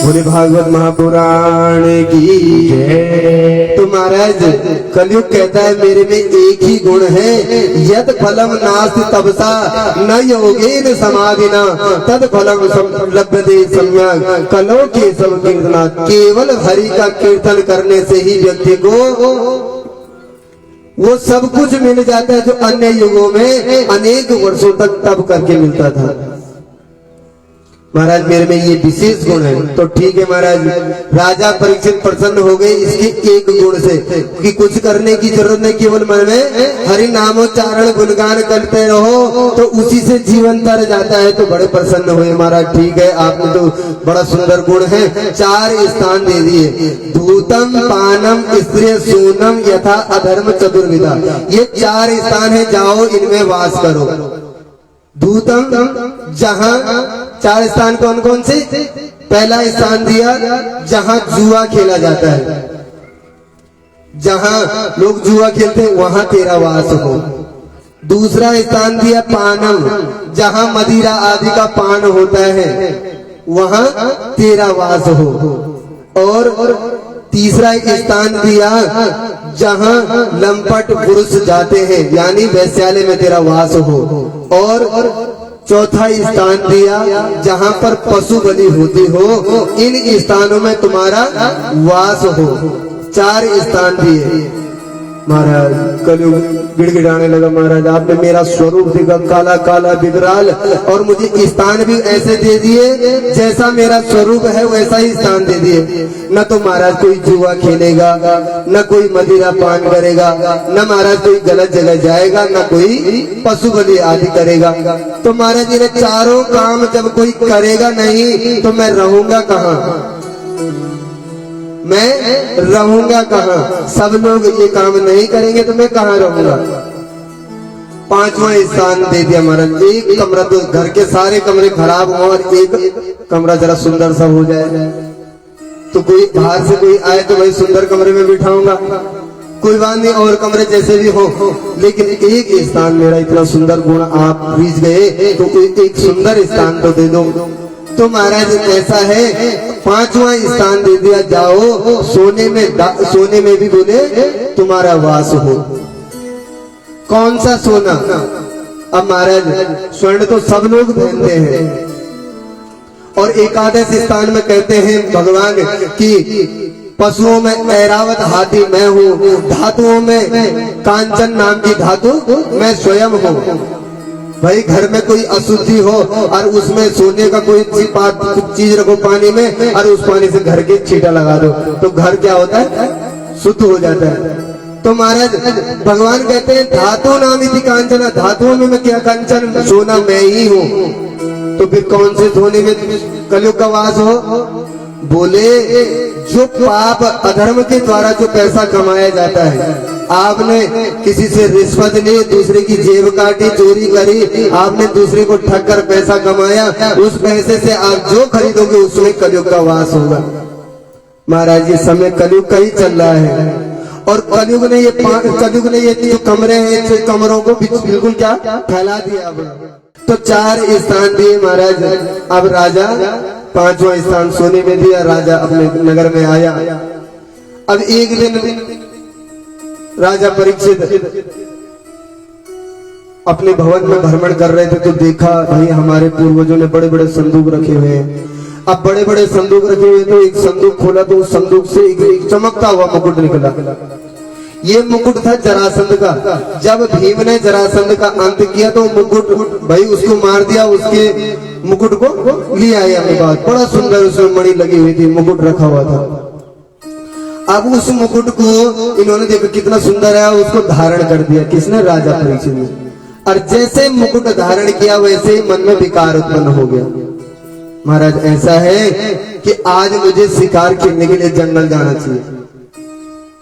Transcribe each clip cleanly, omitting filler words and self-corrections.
बोले भागवत महापुराण की जय। तो महाराज कलयुग कहता है मेरे में एक ही गुण है, यद फलम नास्ति तपसा न योगेन समाधिना तद फलम लभ्यते सम्यक कलो के सब कीर्तना। केवल हरि का कीर्तन करने से ही व्यक्ति को वो सब कुछ मिल जाता है जो अन्य युगों में अनेक वर्षों तक तप करके मिलता था। महाराज मेरे में ये विशेष गुण है। तो ठीक है महाराज, राजा परीक्षित प्रसन्न हो गए इसके एक गुण से कि कुछ करने की जरूरत नहीं, केवल मन में हरि नामोच्चारण गुणगान करते रहो तो उसी से जीवन तर जाता है। तो बड़े प्रसन्न हुए महाराज, ठीक है आपने तो बड़ा सुंदर गुण है, 4 स्थान दे दिए। धूतम पानम स्त्रिय सूनम यथा अधर्म चतुर्विधा, ये 4 स्थान है, जाओ इनमें वास करो। धूतम जहां 4 स्थान कौन कौन से? पहला स्थान दिया जहां जुआ खेला जाता है, जहां लोग जुआ खेलते हैं वहां तेरा वास हो। दूसरा स्थान दिया पानम, जहां मदिरा आदि का पान होता है वहां तेरा वास हो। और तीसरा स्थान दिया जहां लंपट पुरुष जाते हैं यानी वैश्यालय में तेरा वास हो। और चौथा स्थान दिया जहां पर पशु बलि होती हो, इन स्थानों में तुम्हारा वास हो। 4 स्थान दिए। महाराज कलयुग गिड़गिड़ाने लगा, महाराज आपने मेरा स्वरूप देखा काला काला विकराल और मुझे स्थान भी ऐसे दे दिए जैसा मेरा स्वरूप है वैसा ही स्थान दे दिए। न तो महाराज कोई जुआ खेलेगा, न कोई मदिरा पान करेगा, न महाराज कोई गलत जगह जाएगा, न कोई पशु बलि आदि करेगा। तो महाराज ये चारों काम जब कोई करेगा नहीं तो मैं रहूंगा कहाँ, मैं रहूंगा कहाँ? सब लोग ये काम नहीं करेंगे तो मैं कहाँ रहूंगा। 5वां स्थान दे दिया महाराज, एक कमरा, तो घर के सारे कमरे खराब हो और एक कमरा जरा सुंदर सा हो जाए। तो कोई बाहर से कोई आए तो भाई सुंदर कमरे में बिठाऊंगा, कोई बात नहीं और कमरे जैसे भी हो, लेकिन एक स्थान मेरा इतना सुंदर गुण आप बीच गए तो एक सुंदर स्थान तो दे दो। तो महाराज ऐसा है 5वां स्थान दे दिया, जाओ सोने में भी बोले तुम्हारा वास हो। कौन सा सोना? अब महाराज स्वर्ण तो सब लोग पहनते हैं और एकादश स्थान में कहते हैं भगवान की पशुओं में ऐरावत हाथी मैं हूँ, धातुओं में कांचन नाम की धातु मैं स्वयं हूँ। भाई घर में कोई अशुद्धि हो और उसमें सोने का कोई चीज रखो पानी में और उस पानी से घर के छींटा लगा दो तो घर क्या होता है? शुद्ध हो जाता है। तो महाराज भगवान कहते हैं धातु नामी थी कांचन, धातुओं में मैं क्या कंचन सोना मैं ही हूँ। तो फिर कौन से सोने में कलयुग का वास हो? बोले जो पाप अधर्म के द्वारा जो पैसा कमाया जाता है, आपने किसी से रिश्वत ली, दूसरे की जेब काटी, चोरी करी, आपने दूसरे को ठग कर पैसा कमाया, उस पैसे से आप जो खरीदोगे उसमें कलयुग का वास होगा। महाराज ये समय कलयुग का ही चल रहा है और कलयुग ने ये जो कमरे हैं कमरों को बिल्कुल क्या फैला दिया। तो 4 स्थान दिए महाराज। अब राजा 5वां स्थान सोने में दिया, राजा अपने नगर में आया। अब एक दिन राजा परीक्षित अपने भवन में भ्रमण कर रहे थे तो देखा भाई हमारे पूर्वजों ने बड़े बड़े संदूक रखे हुए हैं। अब बड़े बड़े संदूक रखे हुए तो एक संदूक खोला तो उस संदूक से एक चमकता हुआ मुकुट निकला। ये मुकुट था जरासंध का। जब भीम ने जरासंध का अंत किया तो मुकुट भाई उसको मार दिया, उसके मुकुट को लिया आया अपने पास। बड़ा सुंदर उसमें मणि लगी हुई थी, मुकुट रखा हुआ था। अब उस मुकुट को इन्होंने देखा कितना सुंदर है, उसको धारण कर दिया। किसने? राजा परीक्षित ने। और जैसे मुकुट धारण किया वैसे ही मन में विकार उत्पन्न हो गया। महाराज ऐसा है कि आज मुझे शिकार खेलने के लिए जंगल जाना चाहिए।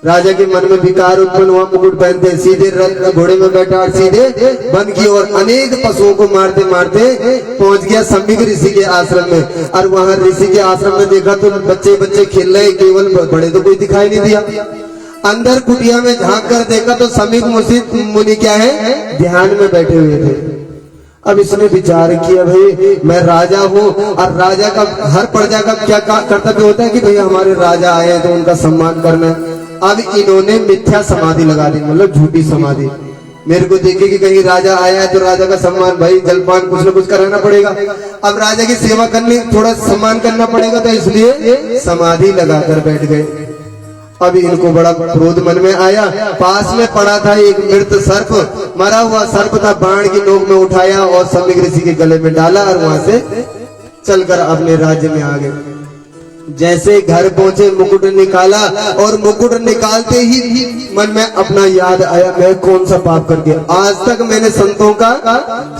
राजा के मन में विकार उत्पन्न हुआ, मुकुट पहनते सीधे रथ घोड़े में बैठा सीधे वन की ओर अनेक पशुओं को मारते मारते पहुंच गया सम्मिक ऋषि के आश्रम में। और वहां ऋषि के आश्रम में देखा तो बच्चे बच्चे खेल रहे, केवल बड़े तो कोई दिखाई नहीं दिया। अंदर कुटिया में झांक कर देखा तो सम्मिक मुनि क्या है? ध्यान में बैठे हुए थे। अब इसने विचार किया, भाई मैं राजा हूँ और राजा का हर प्रजा का क्या कर्तव्य होता है कि भाई हमारे राजा आए हैं तो उनका सम्मान करना है। अब इन्होंने मिथ्या समाधि लगा दी, मतलब झूठी समाधि। मेरे को देखे कि कहीं राजा आया है तो राजा का सम्मान, भाई जलपान कुछ न कुछ कराना पड़ेगा, अब राजा की सेवा करनी, थोड़ा सम्मान करना पड़ेगा, तो इसलिए समाधि लगाकर बैठ गए। अब इनको बड़ा क्रोध मन में आया। पास में पड़ा था एक मृत सर्प, मरा हुआ सर्प था, बाण की नोक में उठाया और सम्यक ऋषि के गले में डाला और वहां से चलकर अपने राज्य में आ गए। जैसे घर पहुंचे मुकुट निकाला और मुकुट निकालते ही मन में अपना याद आया, मैं कौन सा पाप करके, आज तक मैंने संतों का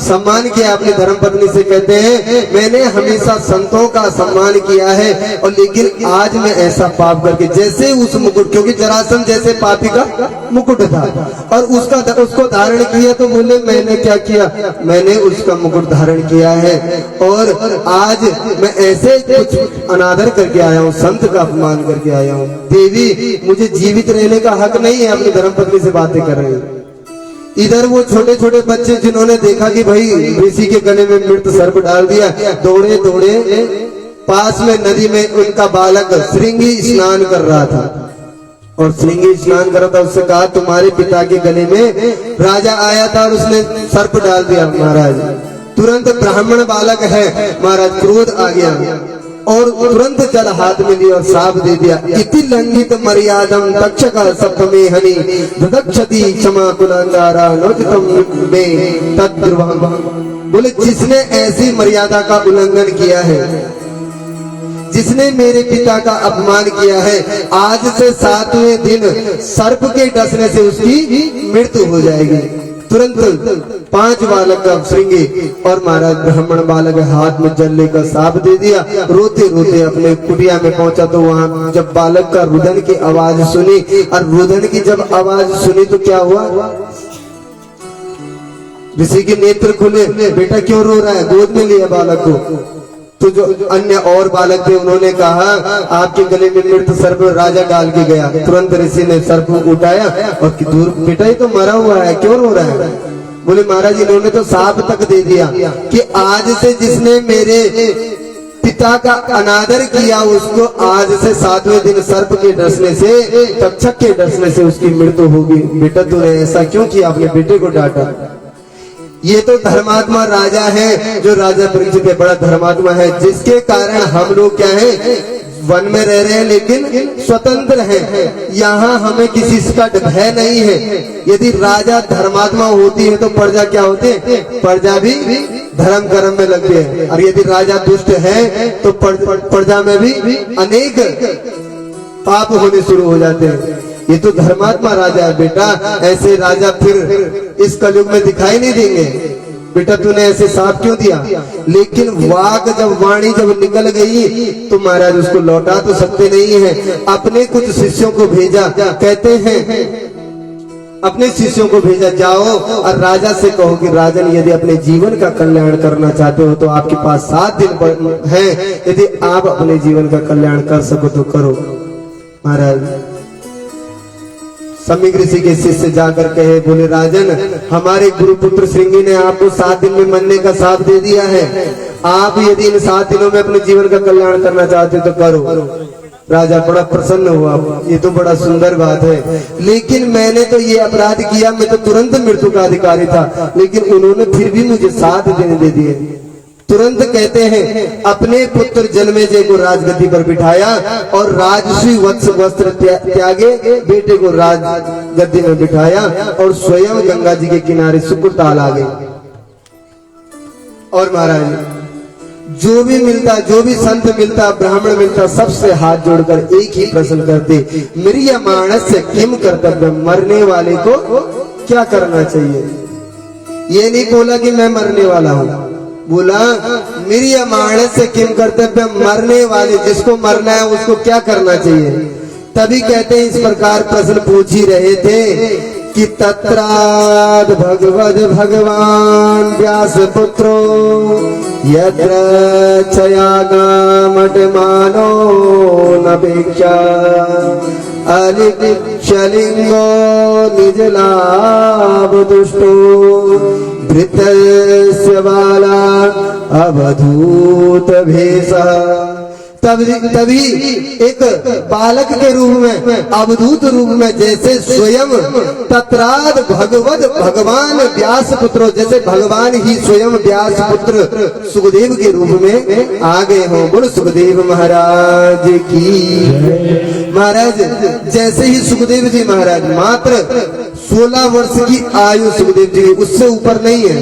सम्मान किया। अपनी धर्मपत्नी से कहते हैं मैंने हमेशा संतों का सम्मान किया है, और लेकिन आज मैं ऐसा पाप करके, जैसे उस मुकुट, क्योंकि जरासंध जैसे पापी का मुकुट था और उसको धारण किया, तो बोले मैंने क्या किया, मैंने उसका मुकुट धारण किया है और आज मैं ऐसे कुछ अनादर करके आया हूँ, संत का अपमान करके आया हूँ। देवी मुझे जीवित रहने का हक नहीं है। अपनी धर्मपत्नी से बातें कर रहे हैं। इधर वो छोटे छोटे बच्चे जिन्होंने देखा कि भाई ऋषि के गले में मृत सर्प डाल दिया, दौड़े दौड़े पास में नदी में उनका बालक श्रृंगी स्नान कर रहा था और श्रृंगी स्नान कर रहा था। उससे कहा तुम्हारे पिता के गले में राजा आया था और उसने सर्प डाल दिया महाराज। तुरंत ब्राह्मण बालक है महाराज, क्रोध आ गया और तुरंत जल हाथ में लिया और साफ दे दिया। इति लंघित मर्यादम तक्षका सप्तमे हनि ददक्षति क्षमा कुलांगारा नोचितम में तद्रुवम। बोले जिसने ऐसी मर्यादा का उल्लंघन किया है, जिसने मेरे पिता का अपमान किया है, आज से 7वें दिन सर्प के डसने से उसकी मृत्यु हो जाएगी। तुरंत 5 बालक का श्रृंगी और महाराज ब्राह्मण बालक हाथ में जल लेकर साफ दे दिया। रोते रोते अपने कुटिया में पहुंचा तो वहां जब बालक का रुदन की आवाज सुनी, और रुदन की जब आवाज सुनी तो क्या हुआ, ऋषि के नेत्र खुले, बेटा क्यों रो रहा है, गोद में लिया बालक को। तो जो अन्य और बालक थे उन्होंने कहा आपके गले में मृत सर्प राजा डाल के गया। तुरंत ऋषि ने सर्प उठाया और कि दूर, बेटा ये तो मरा हुआ है, क्यों रो रहा है। बोले महाराज इन्होंने तो साफ तक दे दिया कि आज से जिसने मेरे पिता का अनादर किया उसको आज से 7वें दिन सर्प के डसने से, तक्षक के डसने से उसकी मृत्यु होगी। बेटा तूने ऐसा क्यों किया, अपने बेटे को डांटा। ये तो धर्मात्मा राजा है, जो राजा परीक्षित है, बड़ा धर्मात्मा है, जिसके कारण हम लोग क्या है, वन में रह रहे हैं लेकिन स्वतंत्र हैं। यहाँ हमें किसी का भय नहीं है। यदि राजा धर्मात्मा होती है तो प्रजा क्या होते हैं, प्रजा भी धर्म कर्म में लगते हैं, और यदि राजा दुष्ट है तो प्रजा में भी अनेक पाप होने शुरू हो जाते हैं। ये तो धर्मात्मा राजा है बेटा, ऐसे राजा फिर इस कलयुग में दिखाई नहीं देंगे। बेटा तूने ऐसे साफ क्यों दिया। लेकिन वाक जब वाणी जब निकल गई तो महाराज उसको लौटा तो सकते नहीं है। अपने कुछ शिष्यों को भेजा, कहते हैं अपने शिष्यों को भेजा, जाओ और राजा से कहो कि राजन यदि अपने जीवन का कल्याण करना चाहते हो तो आपके पास 7 दिन हैं, यदि आप अपने जीवन का कल्याण कर सको तो करो। महाराज सम्यक ऋषि के शिष्य जाकर कहे, बोले राजन हमारे गुरुपुत्र श्रृंगी ने आपको 7 दिन में मरने का साथ दे दिया है, आप यदि इन 7 दिनों में अपने जीवन का कल्याण करना चाहते तो करो। राजा बड़ा प्रसन्न हुआ, ये तो बड़ा सुंदर बात है, लेकिन मैंने तो ये अपराध किया, मैं तो तुरंत मृत्यु का अधिकारी था, लेकिन उन्होंने फिर भी मुझे 7 दिन दे दिए। तुरंत कहते हैं अपने पुत्र जन्मेजय को राजगद्दी पर बिठाया और राजसी वस्त्र त्यागे बेटे को राजगद्दी में बिठाया और स्वयं गंगा जी के किनारे सुकुरताल आ गए। और महाराज जो भी मिलता, जो भी संत मिलता, ब्राह्मण मिलता, सबसे हाथ जोड़कर एक ही प्रश्न करते, म्रियमाणस्य किम कर्तव्य, मरने वाले को क्या करना चाहिए। ये नहीं बोला कि मैं मरने वाला हूँ, बोला म्रियमाणस्य किम कर्तव्य, मरने वाले जिसको मरना है उसको क्या करना चाहिए। तभी कहते हैं इस प्रकार प्रश्न पूछ ही रहे थे कि तत्राद भगवद भगवान व्यास पुत्रो यत्र छयागामट मानो नपेक्षा अलिप्यलिंगो निज लाभ दुष्टो भृतस्य बाला अवधूत भेषः। तभी एक बालक के रूप में, अवधूत रूप में, जैसे स्वयं तत्राद भगवत भगवान व्यास पुत्र, जैसे भगवान ही स्वयं व्यास पुत्र सुखदेव के रूप में आ गए हों। बोलो सुखदेव महाराज की। महाराज जैसे ही सुखदेव जी महाराज मात्र 16 वर्ष की आयु सुखदेव जी, उससे ऊपर नहीं है,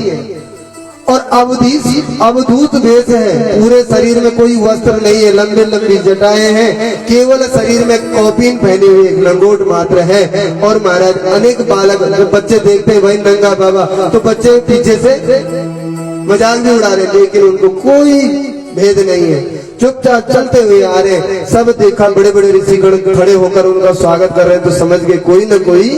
और अवधूत वेश है, पूरे शरीर में कोई वस्त्र नहीं है, लंबी लंबी जटाएं हैं, केवल शरीर में कौपीन पहने हुए एक लंगोट मात्र है। और महाराज अनेक बालक, बच्चे देखते हैं भाई नंगा बाबा, तो बच्चे पीछे से मजाक भी उड़ा रहे, लेकिन उनको कोई भेद नहीं है, चुपचाप चलते हुए आ रहे। सब देखा, बड़े बड़े ऋषिगण खड़े होकर उनका स्वागत कर रहे हैं, तो समझ गए कोई न कोई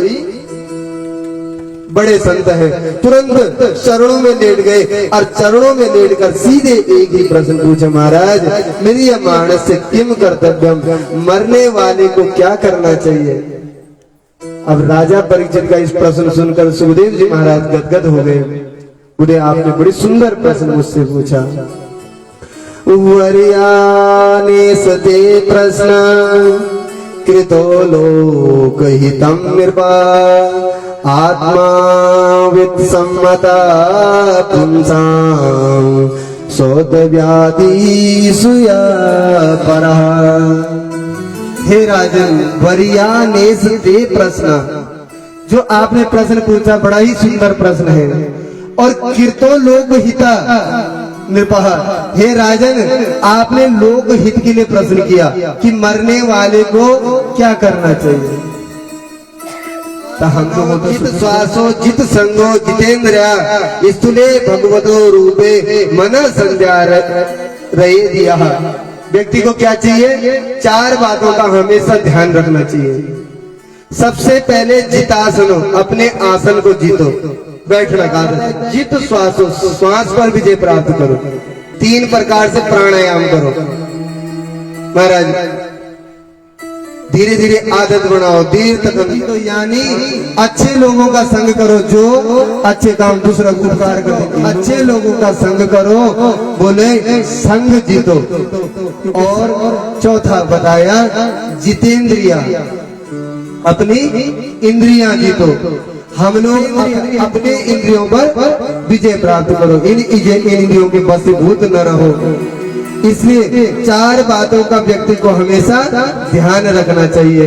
बड़े संत हैं। तुरंत चरणों में लेट गए, और चरणों में लेटकर सीधे एक ही प्रश्न पूछा, महाराज मेरी मानस से किम कर्तव्यम, मरने वाले को क्या करना चाहिए। अब राजा परीक्षित का इस प्रश्न सुनकर सुखदेव जी महाराज गदगद हो गए। बोले आपने बड़ी सुंदर प्रश्न मुझसे पूछा। वर्याने सते प्रश्न कृतो लोकहितं निर्वा आत्मा वित्सम्मता पुंसां शोध व्याधि सुया परः। हे राजन, वर्यानेस ते प्रश्न, जो आपने प्रश्न पूछा बड़ा ही सुंदर प्रश्न है। और कीर्तो लोक हिता नृपः, हे राजन आपने लोक हित के लिए प्रश्न किया कि मरने वाले को क्या करना चाहिए। तो हम तो जित श्वासो जित संगो जितेंद्र स्थूले भगवतो रूपे मन संध्या रहे दिया। व्यक्ति को क्या चाहिए, 4 बातों का हमेशा ध्यान रखना चाहिए। सबसे पहले जितासनो, अपने आसन को जीतो, बैठना का जित श्वासो, श्वास पर विजय प्राप्त करो। 3 प्रकार से प्राणायाम करो। महाराज धीरे धीरे आदत बनाओ, देर तक तो यानी अच्छे लोगों का संग करो, जो अच्छे काम दूसरा को उपकार करते, अच्छे लोगों का संग करो। बोले संग जीतो। और चौथा बताया जितेंद्रिया, अपनी इंद्रियां जीतो। हम लोग अपने इंद्रियों पर विजय प्राप्त करो, इन इंद्रियों के वशीभूत न रहो। इसलिए 4 बातों का व्यक्ति को हमेशा ध्यान रखना चाहिए।